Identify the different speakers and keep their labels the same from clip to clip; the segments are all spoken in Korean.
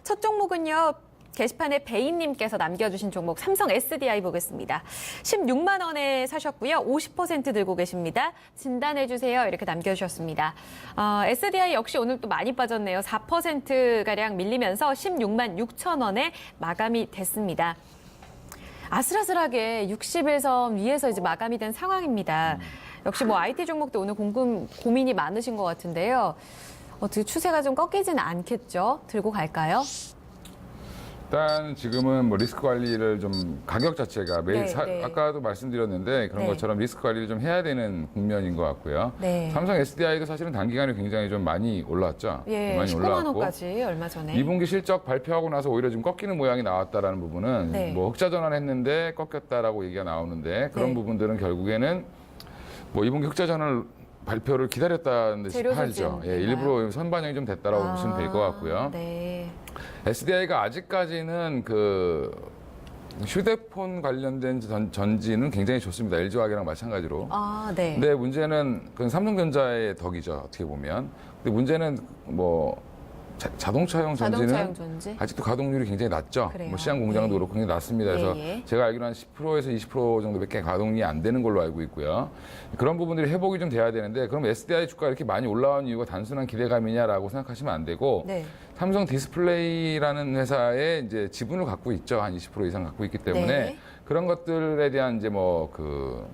Speaker 1: 첫 종목은요. 게시판에 베인님께서 남겨주신 종목 삼성 SDI 보겠습니다. 16만 원에 사셨고요. 50% 들고 계십니다. 진단해주세요. 이렇게 남겨주셨습니다. SDI 역시 오늘 또 많이 빠졌네요. 4%가량 밀리면서 16만 6천 원에 마감이 됐습니다. 아슬아슬하게 61선 위에서 이제 마감이 된 상황입니다. 역시 뭐 IT 종목도 오늘 고민이 많으신 것 같은데요. 어떻게 추세가 좀 꺾이지는 않겠죠? 들고 갈까요?
Speaker 2: 일단 지금은 뭐 리스크 관리를 좀 가격 자체가 매일
Speaker 1: 네.
Speaker 2: 아까도 말씀드렸는데 그런
Speaker 1: 네.
Speaker 2: 것처럼 리스크 관리를 좀 해야 되는 국면인 것 같고요.
Speaker 1: 네.
Speaker 2: 삼성 SDI도 사실은 단기간에 굉장히 좀 많이 올랐죠.
Speaker 1: 예,
Speaker 2: 많이
Speaker 1: 19만 원까지 얼마 전에.
Speaker 2: 2분기 실적 발표하고 나서 오히려 좀 꺾이는 모양이 나왔다라는 부분은
Speaker 1: 네.
Speaker 2: 뭐 흑자 전환했는데 꺾였다라고 얘기가 나오는데 그런
Speaker 1: 네.
Speaker 2: 부분들은 결국에는 뭐 2분기 흑자 전환 발표를 기다렸다는 듯이
Speaker 1: 재료
Speaker 2: 팔죠. 예,
Speaker 1: 소진인가요?
Speaker 2: 일부러 선반영이 좀 됐다라고 보시면 될 것 같고요.
Speaker 1: 네.
Speaker 2: SDI가 아직까지는 그 휴대폰 관련된 전지는 굉장히 좋습니다. LG화학이랑 마찬가지로.
Speaker 1: 네.
Speaker 2: 근데 문제는 그건 삼성전자의 덕이죠. 어떻게 보면. 근데 문제는 뭐 자동차용 전지는
Speaker 1: 자동차용 전지.
Speaker 2: 아직도 가동률이 굉장히 낮죠.
Speaker 1: 그래요.
Speaker 2: 뭐 시장 공장도
Speaker 1: 네.
Speaker 2: 그렇고 굉장히 낮습니다. 그래서
Speaker 1: 예.
Speaker 2: 제가 알기로 한 10%에서 20% 정도밖에 가동이 안 되는 걸로 알고 있고요. 그런 부분들이 회복이 좀 돼야 되는데 그럼 SDI 주가가 이렇게 많이 올라온 이유가 단순한 기대감이냐라고 생각하시면 안 되고
Speaker 1: 네.
Speaker 2: 삼성 디스플레이라는 회사에 이제 지분을 갖고 있죠. 한 20% 이상 갖고 있기 때문에
Speaker 1: 네.
Speaker 2: 그런 것들에 대한 이제 뭐 그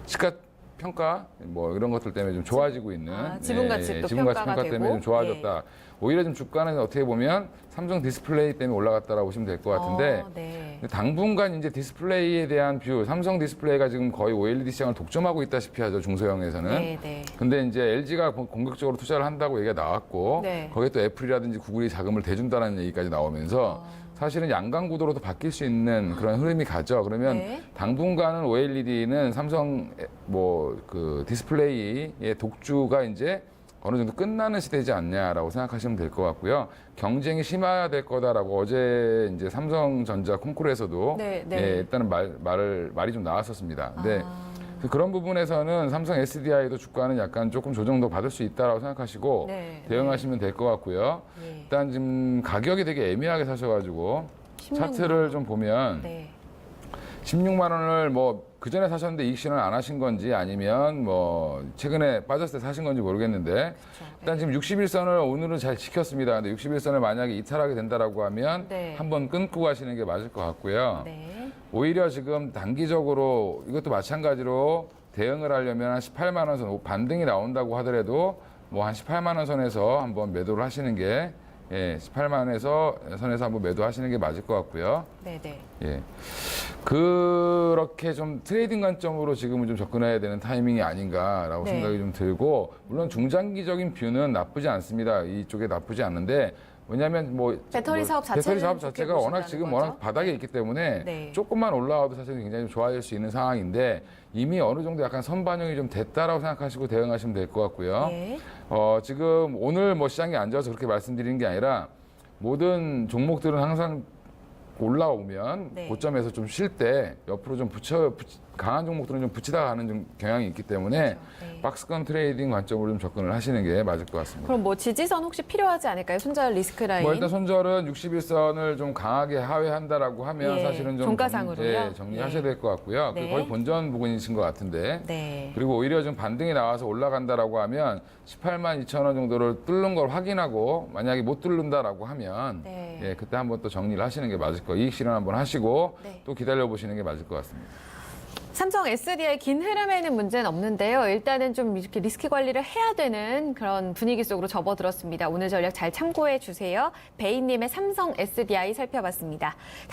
Speaker 2: 시가 평가 뭐 이런 것들 때문에 좀 좋아지고 있는
Speaker 1: 지분 가치 또
Speaker 2: 지분 가치
Speaker 1: 평가가
Speaker 2: 평가 때문에
Speaker 1: 되고.
Speaker 2: 좀 좋아졌다. 오히려 좀 주가는 어떻게 보면 삼성 디스플레이 때문에 올라갔다라고 보시면 될 것 같은데
Speaker 1: 네.
Speaker 2: 당분간 이제 디스플레이에 대한 뷰, 삼성 디스플레이가 지금 거의 OLED 시장을 독점하고 있다시피 하죠, 중소형에서는.
Speaker 1: 네, 네.
Speaker 2: 근데 이제 LG가 공격적으로 투자를 한다고 얘기가 나왔고,
Speaker 1: 네.
Speaker 2: 거기에 또 애플이라든지 구글이 자금을 대준다는 얘기까지 나오면서 사실은 양강 구도로도 바뀔 수 있는 그런 흐름이 가죠. 그러면
Speaker 1: 네.
Speaker 2: 당분간은 OLED는 삼성 뭐 그 디스플레이의 독주가 이제 어느 정도 끝나는 시대이지 않냐라고 생각하시면 될 것 같고요. 경쟁이 심화될 거다라고 어제 이제 삼성전자 콩쿠르에서도
Speaker 1: 네, 네.
Speaker 2: 예, 일단은 말이 좀 나왔었습니다. 근데 그런 부분에서는 삼성 SDI도 주가는 약간 조금 조정도 받을 수 있다라고 생각하시고
Speaker 1: 네,
Speaker 2: 대응하시면 될 것 같고요.
Speaker 1: 네.
Speaker 2: 일단 지금 가격이 되게 애매하게 사셔가지고
Speaker 1: 16만
Speaker 2: 차트를 좀 보면
Speaker 1: 네.
Speaker 2: 16만 원을 뭐 그 전에 사셨는데 이익 실현 안 하신 건지 아니면 뭐 최근에 빠졌을 때 사신 건지 모르겠는데
Speaker 1: 그렇죠.
Speaker 2: 일단 지금 61선을 오늘은 잘 지켰습니다. 근데 61선을 만약에 이탈하게 된다라고 하면
Speaker 1: 네.
Speaker 2: 한번 끊고 가시는 게 맞을 것 같고요.
Speaker 1: 네.
Speaker 2: 오히려 지금 단기적으로 이것도 마찬가지로 대응을 하려면 한 18만 원 선, 반등이 나온다고 하더라도 뭐 한 18만 원 선에서 한번 매도를 하시는 게 18만 원에서 선에서 한번 매도하시는 게 맞을 것 같고요.
Speaker 1: 네, 네.
Speaker 2: 예. 그렇게 좀 트레이딩 관점으로 지금은 좀 접근해야 되는 타이밍이 아닌가라고
Speaker 1: 네.
Speaker 2: 생각이 좀 들고, 물론 중장기적인 뷰는 나쁘지 않습니다. 이쪽에 나쁘지 않은데, 왜냐하면 뭐
Speaker 1: 배터리 사업
Speaker 2: 배터리 사업
Speaker 1: 좋게
Speaker 2: 자체가 워낙
Speaker 1: 보신다는
Speaker 2: 지금
Speaker 1: 거죠?
Speaker 2: 워낙 바닥에 있기 때문에
Speaker 1: 네.
Speaker 2: 조금만 올라와도 사실 굉장히 좀 좋아질 수 있는 상황인데 이미 어느 정도 약간 선반영이 좀 됐다라고 생각하시고 대응하시면 될 것 같고요.
Speaker 1: 네.
Speaker 2: 지금 오늘 뭐 시장이 안 좋아서 그렇게 말씀드리는 게 아니라 모든 종목들은 항상 올라오면
Speaker 1: 네.
Speaker 2: 고점에서 좀 쉴 때 옆으로 좀 강한 종목들은 좀 붙이다 가는 좀 경향이 있기 때문에
Speaker 1: 그렇죠. 네.
Speaker 2: 박스권 트레이딩 관점으로 좀 접근을 하시는 게 맞을 것 같습니다.
Speaker 1: 그럼 뭐 지지선 혹시 필요하지 않을까요? 손절 리스크 라인.
Speaker 2: 뭐 일단 손절은 61선을 좀 강하게 하회한다라고 하면
Speaker 1: 예,
Speaker 2: 사실은 좀
Speaker 1: 종가상으로요?
Speaker 2: 정리하셔야
Speaker 1: 예.
Speaker 2: 될 것 같고요.
Speaker 1: 네.
Speaker 2: 거의 본전 부분이신 것 같은데.
Speaker 1: 네.
Speaker 2: 그리고 오히려 좀 반등이 나와서 올라간다라고 하면 18만 2천 원 정도를 뚫는 걸 확인하고 만약에 못 뚫는다라고 하면
Speaker 1: 네.
Speaker 2: 예, 그때 한번 또 정리를 하시는 게 맞을 거예요. 이익 실현 한번 하시고
Speaker 1: 네.
Speaker 2: 또 기다려 보시는 게 맞을 것 같습니다.
Speaker 1: 삼성 SDI 긴 흐름에는 문제는 없는데요. 일단은 좀 이렇게 리스크 관리를 해야 되는 그런 분위기 속으로 접어들었습니다. 오늘 전략 잘 참고해 주세요. 베인님의 삼성 SDI 살펴봤습니다.